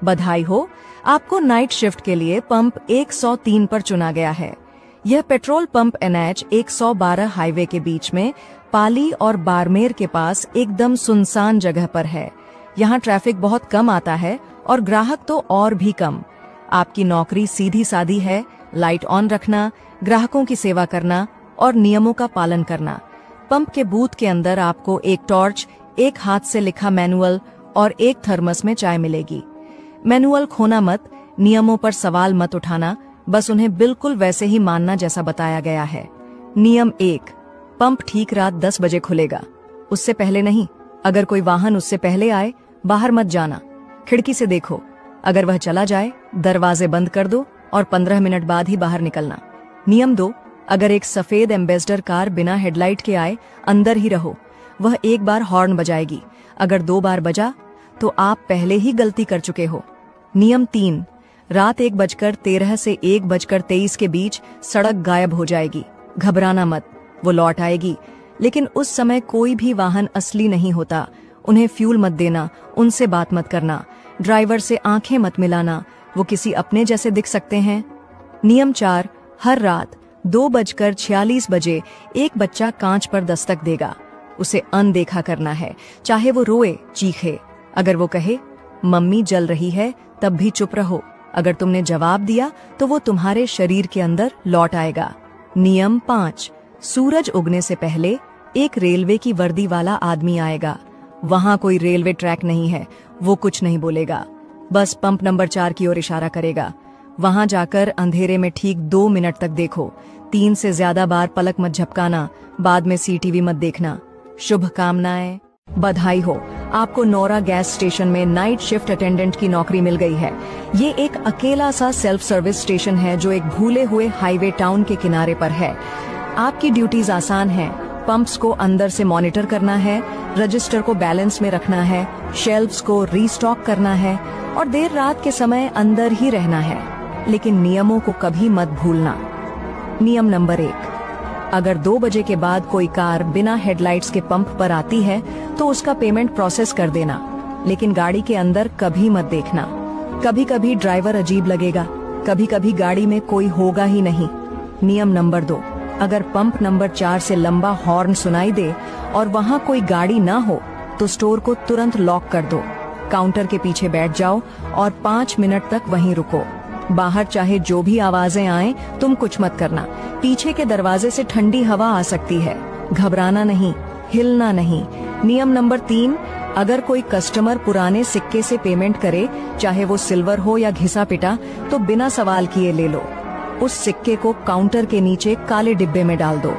बधाई हो, आपको नाइट शिफ्ट के लिए पंप 103 पर चुना गया है। यह पेट्रोल पंप NH 112 हाईवे के बीच में पाली और बाड़मेर के पास एकदम सुनसान जगह पर है। यहाँ ट्रैफिक बहुत कम आता है और ग्राहक तो और भी कम। आपकी नौकरी सीधी सादी है, लाइट ऑन रखना, ग्राहकों की सेवा करना और नियमों का पालन करना। पंप के बूथ के अंदर आपको एक टॉर्च, एक हाथ से लिखा मैनुअल और एक थर्मस में चाय मिलेगी। मैनुअल खोना मत, नियमों पर सवाल मत उठाना, बस उन्हें बिल्कुल वैसे ही मानना जैसा बताया गया है। नियम 1, पंप ठीक रात 10 बजे खुलेगा, उससे पहले नहीं। अगर कोई वाहन उससे पहले आए, बाहर मत जाना, खिड़की से देखो। अगर वह चला जाए, दरवाजे बंद कर दो और 15 मिनट बाद ही बाहर निकलना। नियम 2, अगर एक सफेद एम्बेसडर कार बिना हेडलाइट के आए, अंदर ही रहो। वह एक बार हॉर्न बजाएगी, अगर 2 बार बजा तो आप पहले ही गलती कर चुके हो। नियम 3, रात 1:13 से 1:23 के बीच सड़क गायब हो जाएगी। घबराना मत, वो लौट आएगी, लेकिन उस समय कोई भी वाहन असली नहीं होता। उन्हें फ्यूल मत देना, उनसे बात मत करना, ड्राइवर से आंखें मत मिलाना, वो किसी अपने जैसे दिख सकते हैं। नियम 4, हर रात 2:46 बजे एक बच्चा कांच पर दस्तक देगा। उसे अनदेखा करना है, चाहे वो रोए, चीखे। अगर वो कहे मम्मी जल रही है, तब भी चुप रहो। अगर तुमने जवाब दिया तो वो तुम्हारे शरीर के अंदर लौट आएगा। नियम 5, सूरज उगने से पहले एक रेलवे की वर्दी वाला आदमी आएगा। वहां कोई रेलवे ट्रैक नहीं है, वो कुछ नहीं बोलेगा, बस पंप नंबर 4 की ओर इशारा करेगा। वहां जाकर अंधेरे में ठीक 2 मिनट तक देखो। 3 से ज्यादा बार पलक मत झपकाना, बाद में CTV मत देखना। शुभकामनाएं। बधाई हो, आपको नोरा गैस स्टेशन में नाइट शिफ्ट अटेंडेंट की नौकरी मिल गई है। ये एक अकेला सा सेल्फ सर्विस स्टेशन है जो एक भूले हुए हाईवे टाउन के किनारे पर है। आपकी ड्यूटीज आसान हैं। पंप्स को अंदर से मॉनिटर करना है, रजिस्टर को बैलेंस में रखना है, शेल्फ्स को रीस्टॉक करना है और देर रात के समय अंदर ही रहना है। लेकिन नियमों को कभी मत भूलना। नियम नंबर 1, अगर 2 बजे के बाद कोई कार बिना हेडलाइट्स के पंप पर आती है तो उसका पेमेंट प्रोसेस कर देना, लेकिन गाड़ी के अंदर कभी मत देखना। कभी कभी ड्राइवर अजीब लगेगा, कभी कभी गाड़ी में कोई होगा ही नहीं। नियम नंबर 2, अगर पंप नंबर 4 से लंबा हॉर्न सुनाई दे और वहां कोई गाड़ी ना हो तो स्टोर को तुरंत लॉक कर दो। काउंटर के पीछे बैठ जाओ और 5 मिनट तक वहीं रुको। बाहर चाहे जो भी आवाजें आएं, तुम कुछ मत करना। पीछे के दरवाजे से ठंडी हवा आ सकती है, घबराना नहीं, हिलना नहीं। नियम नंबर 3, अगर कोई कस्टमर पुराने सिक्के से पेमेंट करे, चाहे वो सिल्वर हो या घिसा पिटा, तो बिना सवाल किए ले लो। उस सिक्के को काउंटर के नीचे काले डिब्बे में डाल दो,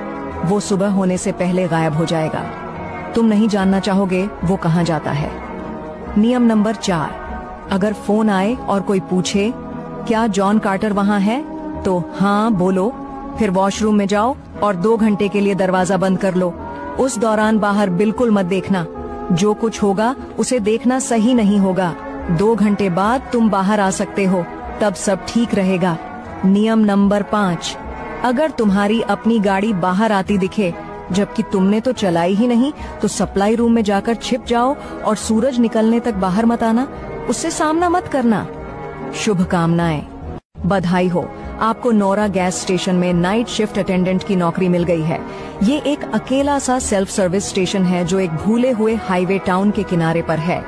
वो सुबह होने से पहले गायब हो जाएगा। तुम नहीं जानना चाहोगे वो कहाँ जाता है। नियम नंबर 4, अगर फोन आए और कोई पूछे क्या जॉन कार्टर वहाँ है, तो हाँ बोलो, फिर वॉशरूम में जाओ और 2 घंटे के लिए दरवाजा बंद कर लो। उस दौरान बाहर बिल्कुल मत देखना, जो कुछ होगा उसे देखना सही नहीं होगा। 2 घंटे बाद तुम बाहर आ सकते हो, तब सब ठीक रहेगा। नियम नंबर 5, अगर तुम्हारी अपनी गाड़ी बाहर आती दिखे जबकि तुमने तो चलाई ही नहीं, तो सप्लाई रूम में जाकर छिप जाओ और सूरज निकलने तक बाहर मत आना, उससे सामना मत करना। शुभकामनाएं। बधाई हो, आपको नोरा गैस स्टेशन में नाइट शिफ्ट अटेंडेंट की नौकरी मिल गई है। ये एक अकेला सा सेल्फ सर्विस स्टेशन है जो एक भूले हुए हाईवे टाउन के किनारे पर है।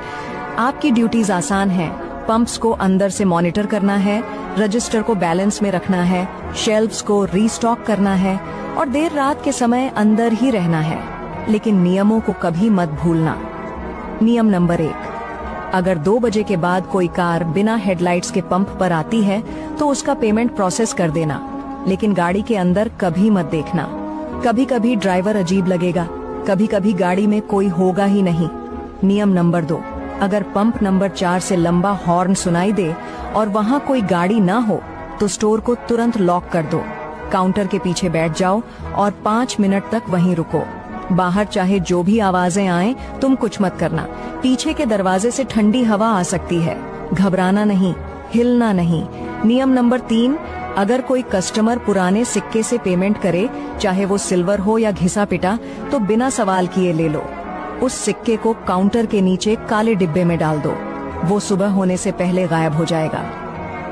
आपकी ड्यूटीज आसान हैं। पंप्स को अंदर से मॉनिटर करना है, रजिस्टर को बैलेंस में रखना है, शेल्फ्स को रीस्टॉक करना है और देर रात के समय अंदर ही रहना है। लेकिन नियमों को कभी मत भूलना। नियम नंबर 1, अगर 2 बजे के बाद कोई कार बिना हेडलाइट्स के पंप पर आती है तो उसका पेमेंट प्रोसेस कर देना, लेकिन गाड़ी के अंदर कभी मत देखना। कभी कभी ड्राइवर अजीब लगेगा, कभी कभी गाड़ी में कोई होगा ही नहीं। नियम नंबर 2, अगर पंप नंबर 4 से लंबा हॉर्न सुनाई दे और वहां कोई गाड़ी ना हो तो स्टोर को तुरंत लॉक कर दो। काउंटर के पीछे बैठ जाओ और 5 मिनट तक वहीं रुको। बाहर चाहे जो भी आवाजें आएं, तुम कुछ मत करना। पीछे के दरवाजे से ठंडी हवा आ सकती है, घबराना नहीं, हिलना नहीं। नियम नंबर 3, अगर कोई कस्टमर पुराने सिक्के से पेमेंट करे, चाहे वो सिल्वर हो या घिसा पिटा, तो बिना सवाल किए ले लो। उस सिक्के को काउंटर के नीचे काले डिब्बे में डाल दो, वो सुबह होने से पहले गायब हो जाएगा।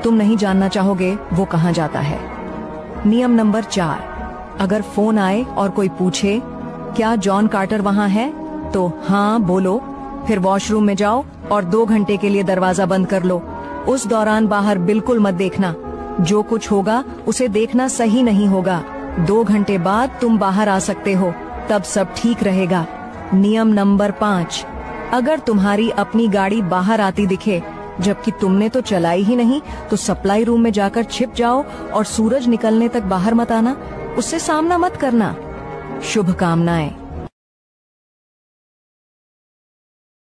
तुम नहीं जानना चाहोगे वो कहाँ जाता है। नियम नंबर 4, अगर फोन आए और कोई पूछे क्या जॉन कार्टर वहाँ है, तो हाँ बोलो, फिर वॉशरूम में जाओ और 2 घंटे के लिए दरवाजा बंद कर लो। उस दौरान बाहर बिल्कुल मत देखना, जो कुछ होगा उसे देखना सही नहीं होगा। 2 घंटे बाद तुम बाहर आ सकते हो, तब सब ठीक रहेगा। नियम नंबर 5, अगर तुम्हारी अपनी गाड़ी बाहर आती दिखे जबकि तुमने तो चलाई ही नहीं, तो सप्लाई रूम में जाकर छिप जाओ और सूरज निकलने तक बाहर मत आना, उससे सामना मत करना। शुभकामनाएं।